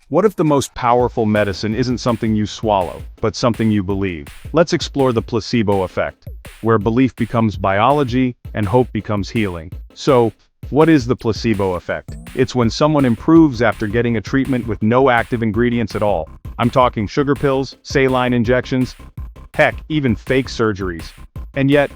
What if the most powerful medicine isn't something you swallow, but something you believe? Let's explore the placebo effect, where belief becomes biology and hope becomes healing. So, what is the placebo effect? It's when someone improves after getting a treatment with no active ingredients at all. I'm talking sugar pills, saline injections, heck, even fake surgeries. And yet,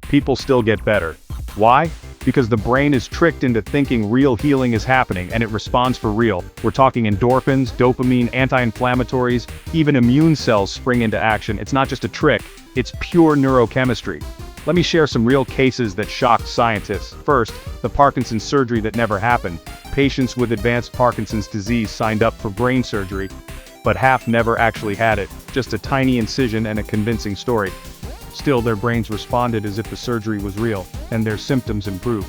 people still get better. Why? Because the brain is tricked into thinking real healing is happening and it responds for real. We're talking endorphins, dopamine, anti-inflammatories, even immune cells spring into action. It's not just a trick, it's pure neurochemistry. Let me share some real cases that shocked scientists. First, the Parkinson's surgery that never happened. Patients with advanced Parkinson's disease signed up for brain surgery, but half never actually had it, just a tiny incision and a convincing story. Still, their brains responded as if the surgery was real, and their symptoms improved.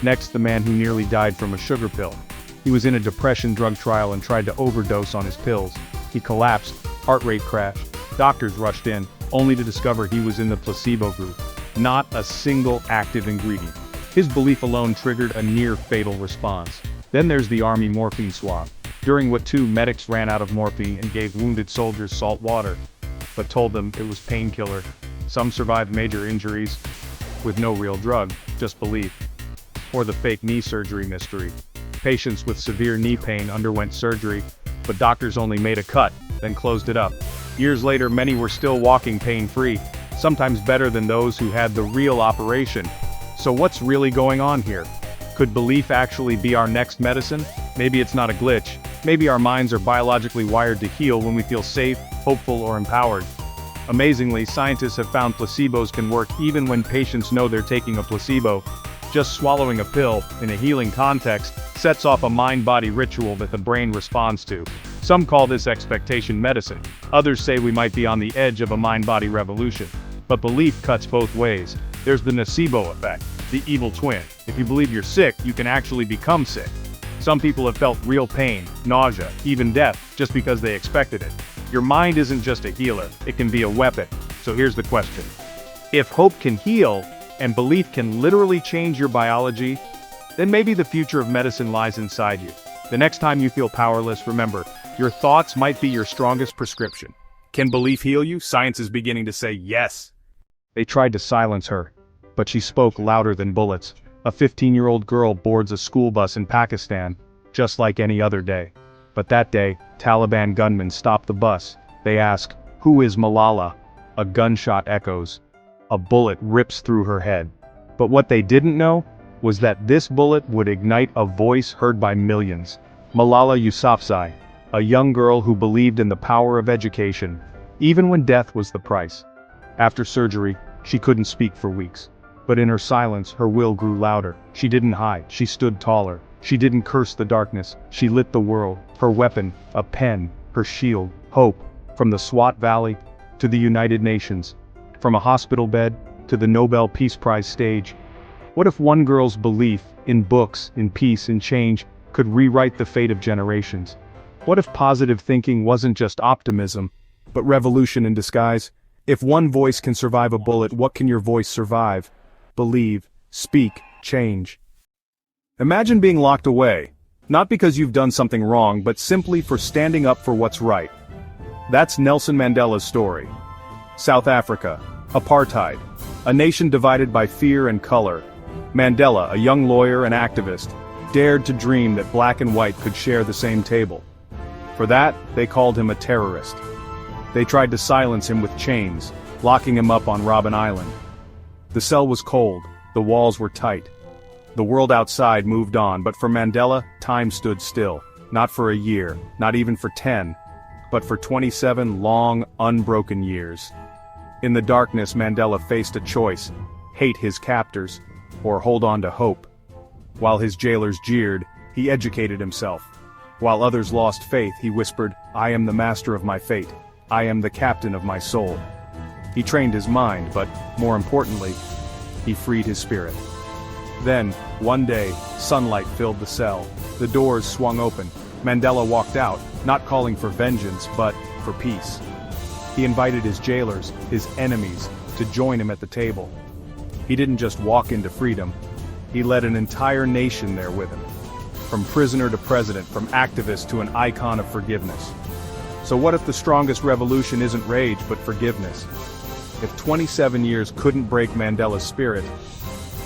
Next, the man who nearly died from a sugar pill. He was in a depression drug trial and tried to overdose on his pills. He collapsed, heart rate crashed. Doctors rushed in, only to discover he was in the placebo group. Not a single active ingredient. His belief alone triggered a near-fatal response. Then there's the army morphine swab. During what two medics ran out of morphine and gave wounded soldiers salt water, but told them it was painkiller. Some survived major injuries, with no real drug, just belief. Or the fake knee surgery mystery. Patients with severe knee pain underwent surgery, but doctors only made a cut, then closed it up. Years later, many were still walking pain-free, sometimes better than those who had the real operation. So what's really going on here? Could belief actually be our next medicine? Maybe it's not a glitch. Maybe our minds are biologically wired to heal when we feel safe, hopeful, or empowered. Amazingly, scientists have found placebos can work even when patients know they're taking a placebo. Just swallowing a pill, in a healing context, sets off a mind-body ritual that the brain responds to. Some call this expectation medicine. Others say we might be on the edge of a mind-body revolution. But belief cuts both ways. There's the nocebo effect, the evil twin. If you believe you're sick, you can actually become sick. Some people have felt real pain, nausea, even death, just because they expected it. Your mind isn't just a healer, it can be a weapon. So here's the question. If hope can heal, and belief can literally change your biology, then maybe the future of medicine lies inside you. The next time you feel powerless, remember, your thoughts might be your strongest prescription. Can belief heal you? Science is beginning to say yes. They tried to silence her, but she spoke louder than bullets. A 15-year-old girl boards a school bus in Pakistan, just like any other day. But that day, Taliban gunmen stopped the bus. They ask, "Who is Malala?" A gunshot echoes. A bullet rips through her head. But what they didn't know was that this bullet would ignite a voice heard by millions. Malala Yousafzai, a young girl who believed in the power of education, even when death was the price. After surgery, she couldn't speak for weeks. But in her silence, her will grew louder. She didn't hide, she stood taller. She didn't curse the darkness, she lit the world. Her weapon, a pen, her shield, hope. From the Swat Valley, to the United Nations. From a hospital bed, to the Nobel Peace Prize stage. What if one girl's belief, in books, in peace, in change, could rewrite the fate of generations? What if positive thinking wasn't just optimism, but revolution in disguise? If one voice can survive a bullet, what can your voice survive? Believe, speak, change. Imagine being locked away, not because you've done something wrong, but simply for standing up for what's right. That's Nelson Mandela's story. South Africa, apartheid, a nation divided by fear and color. Mandela, a young lawyer and activist, dared to dream that black and white could share the same table. For that, they called him a terrorist. They tried to silence him with chains, locking him up on Robben Island. The cell was cold, the walls were tight. The world outside moved on, but for Mandela, time stood still. Not for a year, not even for 10, but for 27 long, unbroken years. In the darkness, Mandela faced a choice: hate his captors, or hold on to hope. While his jailers jeered, he educated himself. While others lost faith, he whispered, "I am the master of my fate. I am the captain of my soul." He trained his mind, but, more importantly, he freed his spirit. Then, one day, sunlight filled the cell. The doors swung open. Mandela walked out, not calling for vengeance, but for peace. He invited his jailers, his enemies, to join him at the table. He didn't just walk into freedom, he led an entire nation there with him. from prisoner to president, from activist to an icon of forgiveness. So what if the strongest revolution isn't rage but forgiveness? If 27 years couldn't break Mandela's spirit,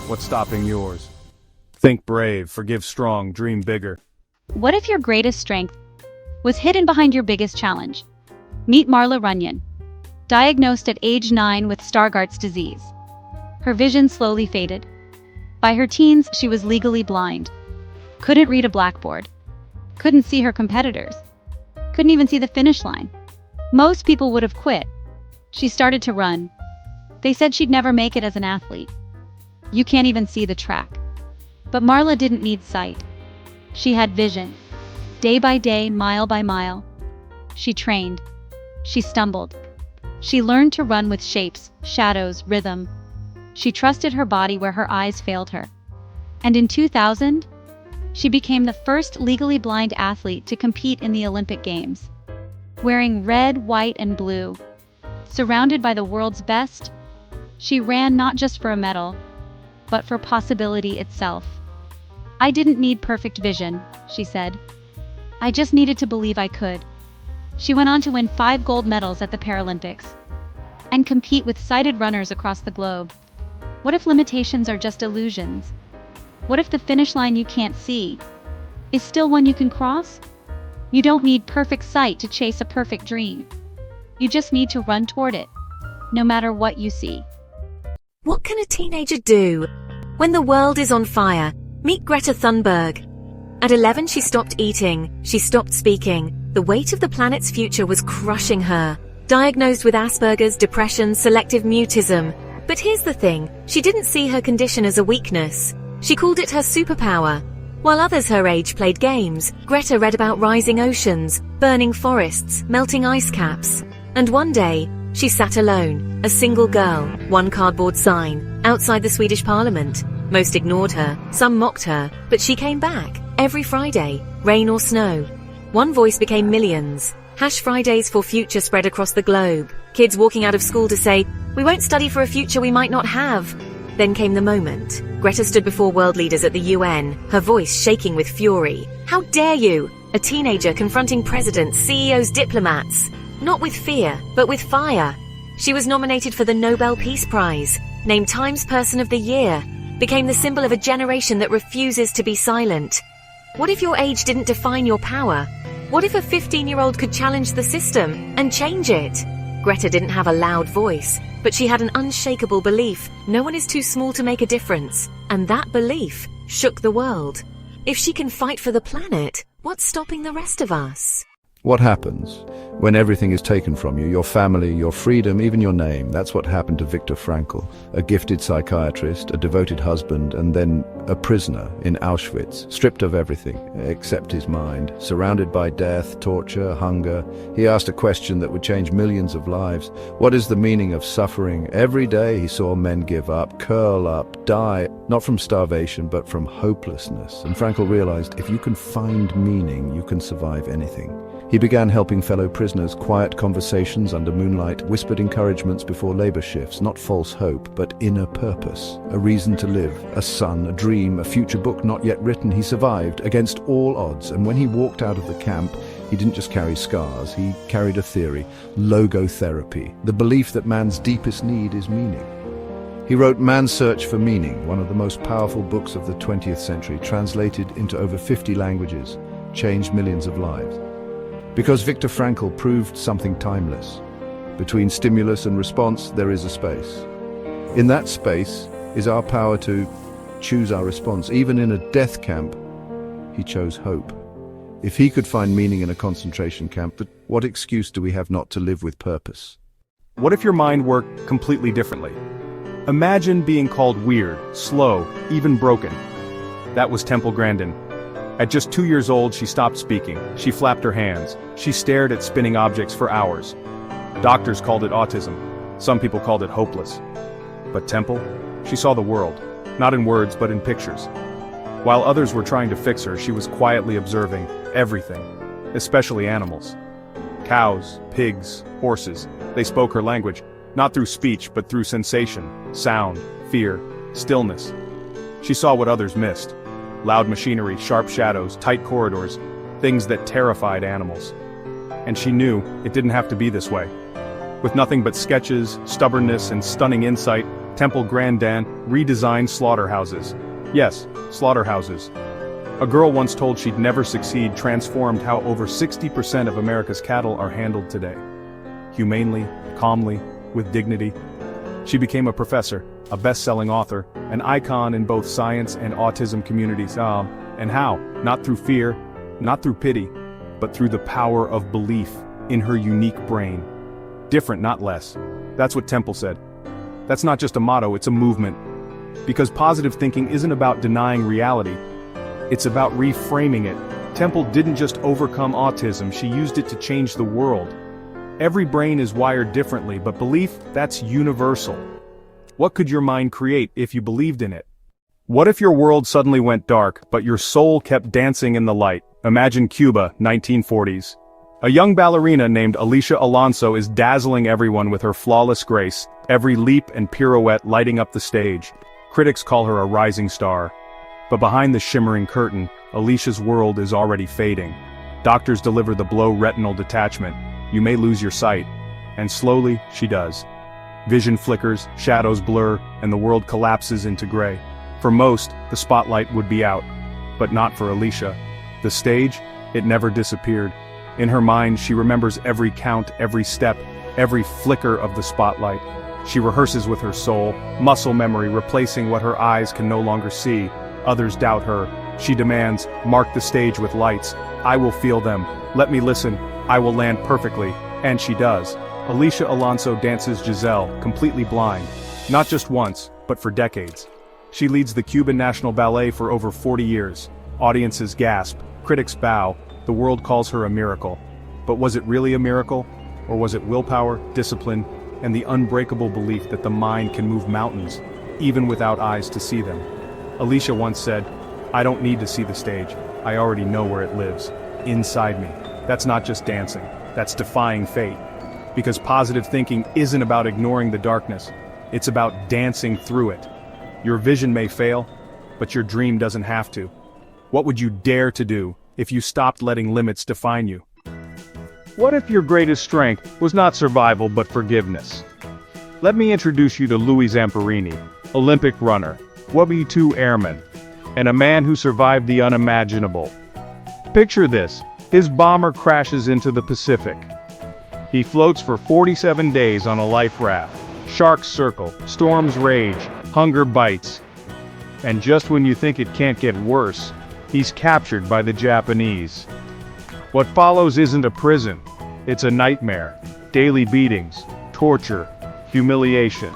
what's stopping yours? Think brave, forgive strong, dream bigger. What if your greatest strength was hidden behind your biggest challenge? Meet Marla Runyan, diagnosed at age 9 with Stargardt's disease. Her vision slowly faded. By her teens, she was legally blind. Couldn't read a blackboard. Couldn't see her competitors. Couldn't even see the finish line. Most people would have quit. She started to run. They said she'd never make it as an athlete. You can't even see the track. But Marla didn't need sight. She had vision. Day by day, mile by mile. She trained. She stumbled. She learned to run with shapes, shadows, rhythm. She trusted her body where her eyes failed her. And in 2000, she became the first legally blind athlete to compete in the Olympic Games. Wearing red, white, and blue, surrounded by the world's best, she ran not just for a medal, but for possibility itself. I didn't need perfect vision, she said. I just needed to believe I could. She went on to win 5 gold medals at the Paralympics and compete with sighted runners across the globe. What if limitations are just illusions? What if the finish line you can't see is still one you can cross? You don't need perfect sight to chase a perfect dream. You just need to run toward it, no matter what you see. What can a teenager do when the world is on fire? Meet Greta Thunberg. At 11, she stopped eating. She stopped speaking. The weight of the planet's future was crushing her. Diagnosed with Asperger's, depression, selective mutism. But here's the thing, she didn't see her condition as a weakness. She called it her superpower. While others her age played games, Greta read about rising oceans, burning forests, melting ice caps. And one day, she sat alone, a single girl, one cardboard sign, outside the Swedish parliament. Most ignored her, some mocked her, but she came back, every Friday, rain or snow. One voice became millions. Hash Fridays for Future spread across the globe. Kids walking out of school to say, "We won't study for a future we might not have." Then came the moment. Greta stood before world leaders at the UN, her voice shaking with fury. "How dare you? A teenager confronting presidents, CEOs, diplomats. Not with fear, but with fire." She was nominated for the Nobel Peace Prize, named Times Person of the Year, became the symbol of a generation that refuses to be silent. What if your age didn't define your power? What if a 15-year-old could challenge the system and change it? Greta didn't have a loud voice, but she had an unshakable belief no one is too small to make a difference, and that belief shook the world. If she can fight for the planet, what's stopping the rest of us? What happens when everything is taken from you, your family, your freedom, even your name? That's what happened to Viktor Frankl, a gifted psychiatrist, a devoted husband, and then a prisoner in Auschwitz, stripped of everything except his mind, surrounded by death, torture, hunger. He asked a question that would change millions of lives. What is the meaning of suffering? Every day he saw men give up, curl up, die, not from starvation, but from hopelessness. And Frankl realized if you can find meaning, you can survive anything. He began helping fellow prisoners, quiet conversations under moonlight, whispered encouragements before labor shifts, not false hope, but inner purpose, a reason to live, a son, a dream, a future book not yet written. He survived against all odds, and when he walked out of the camp, he didn't just carry scars, he carried a theory, logotherapy, the belief that man's deepest need is meaning. He wrote Man's Search for Meaning, one of the most powerful books of the 20th century, translated into over 50 languages, changed millions of lives. Because Viktor Frankl proved something timeless. Between stimulus and response, there is a space. In that space is our power to choose our response. Even in a death camp, he chose hope. If he could find meaning in a concentration camp, but what excuse do we have not to live with purpose? What if your mind worked completely differently? Imagine being called weird, slow, even broken. That was Grandin. At just 2 years old, she stopped speaking. She flapped her hands. She stared at spinning objects for hours. Doctors called it autism. Some people called it hopeless. But Temple, she saw the world, not in words but in pictures. While others were trying to fix her, she was quietly observing everything, especially animals. Cows, pigs, horses, they spoke her language, not through speech but through sensation, sound, fear, stillness. She saw what others missed. Loud machinery, sharp shadows, tight corridors, things that terrified animals. And she knew it didn't have to be this way. With nothing but sketches, stubbornness, and stunning insight, Temple Grandin redesigned slaughterhouses. Yes, slaughterhouses. A girl once told she'd never succeed transformed how over 60% of America's cattle are handled today. Humanely, calmly, with dignity. She became a professor, a best-selling author, an icon in both science and autism communities. And how? Not through fear, not through pity, but through the power of belief in her unique brain. Different, not less. That's what Temple said. That's not just a motto, it's a movement. Because positive thinking isn't about denying reality. It's about reframing it. Temple didn't just overcome autism, she used it to change the world. Every brain is wired differently, but belief, that's universal. What could your mind create if you believed in it? What if your world suddenly went dark, but your soul kept dancing in the light? Imagine Cuba, 1940s. A young ballerina named Alicia Alonso is dazzling everyone with her flawless grace, every leap and pirouette lighting up the stage. Critics call her a rising star. But behind the shimmering curtain, Alicia's world is already fading. Doctors deliver the blow retinal detachment. You may lose your sight. And slowly, she does. Vision flickers, shadows blur, and the world collapses into gray. For most, the spotlight would be out. But not for Alicia. The stage, it never disappeared. In her mind, she remembers every count, every step, every flicker of the spotlight. She rehearses with her soul, muscle memory replacing what her eyes can no longer see. Others doubt her. She demands, mark the stage with lights. I will feel them. Let me listen. I will land perfectly. And she does. Alicia Alonso dances Giselle, completely blind. Not just once, but for decades. She leads the Cuban National Ballet for over 40 years. Audiences gasp, critics bow, the world calls her a miracle. But was it really a miracle? Or was it willpower, discipline, and the unbreakable belief that the mind can move mountains, even without eyes to see them? Alicia once said, I don't need to see the stage, I already know where it lives, inside me. That's not just dancing, that's defying fate. Because positive thinking isn't about ignoring the darkness, it's about dancing through it. Your vision may fail, but your dream doesn't have to. What would you dare to do if you stopped letting limits define you? What if your greatest strength was not survival but forgiveness? Let me introduce you to Louis Zamperini, Olympic runner, W2 airman, and a man who survived the unimaginable. Picture this, his bomber crashes into the Pacific. He floats for 47 days on a life raft. Sharks circle, storms rage, hunger bites. And just when you think it can't get worse, he's captured by the Japanese. What follows isn't a prison, it's a nightmare. Daily beatings, torture, humiliation.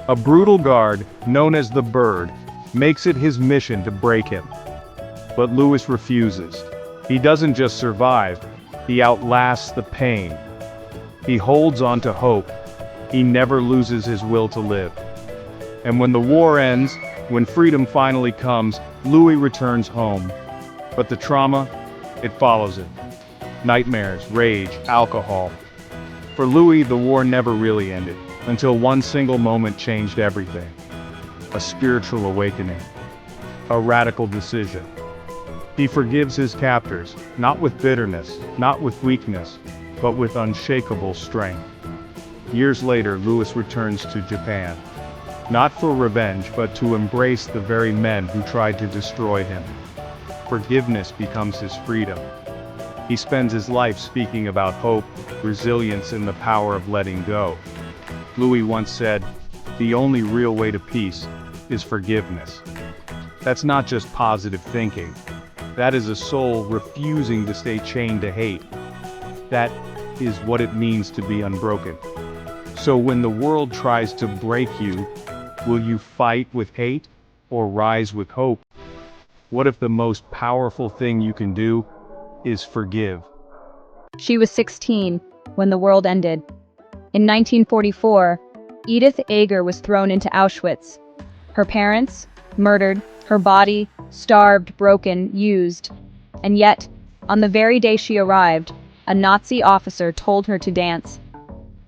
A brutal guard, known as the Bird, makes it his mission to break him. But Louis refuses. He doesn't just survive, he outlasts the pain. He holds on to hope. He never loses his will to live. And when the war ends, when freedom finally comes, Louis returns home. But the trauma, it follows him. Nightmares, rage, alcohol. For Louis, the war never really ended, until one single moment changed everything. A spiritual awakening. A radical decision. He forgives his captors, not with bitterness, not with weakness, but with unshakable strength. Years later, Louis returns to Japan. Not for revenge, but to embrace the very men who tried to destroy him. Forgiveness becomes his freedom. He spends his life speaking about hope, resilience, and the power of letting go. Louis once said, "The only real way to peace is forgiveness." That's not just positive thinking. That is a soul refusing to stay chained to hate. That is what it means to be unbroken. So when the world tries to break you, will you fight with hate or rise with hope? What if the most powerful thing you can do is forgive? She was 16 when the world ended. In 1944, Edith Eger was thrown into Auschwitz. Her parents, murdered, her body, starved, broken, used. And yet, on the very day she arrived, a Nazi officer told her to dance.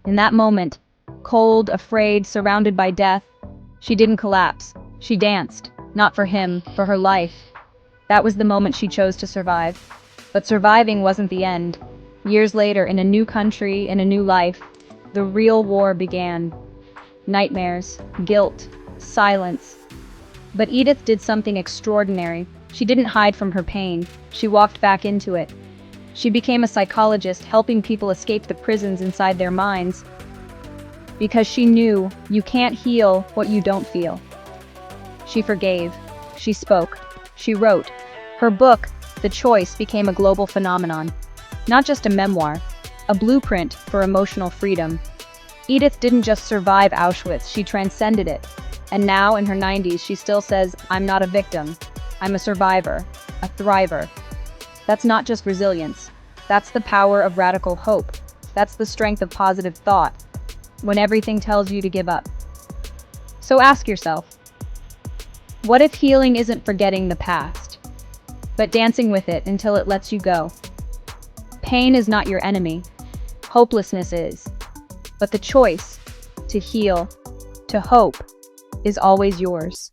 In that moment, cold, afraid, surrounded by death, she didn't collapse. She danced, not for him, for her life. That was the moment she chose to survive. But surviving wasn't the end. Years later, in a new country, in a new life, the real war began. Nightmares, guilt, silence. But Edith did something extraordinary. She didn't hide from her pain. She walked back into it. She became a psychologist, helping people escape the prisons inside their minds. Because she knew you can't heal what you don't feel. She forgave. She spoke. She wrote. Her book, The Choice, became a global phenomenon. Not just a memoir, a blueprint for emotional freedom. Edith didn't just survive Auschwitz, she transcended it. And now, in her 90s, she still says, "I'm not a victim. I'm a survivor, a thriver." That's not just resilience. That's the power of radical hope. That's the strength of positive thought, when everything tells you to give up. So ask yourself, what if healing isn't forgetting the past, but dancing with it until it lets you go? Pain is not your enemy. Hopelessness is. But the choice to heal, to hope, is always yours.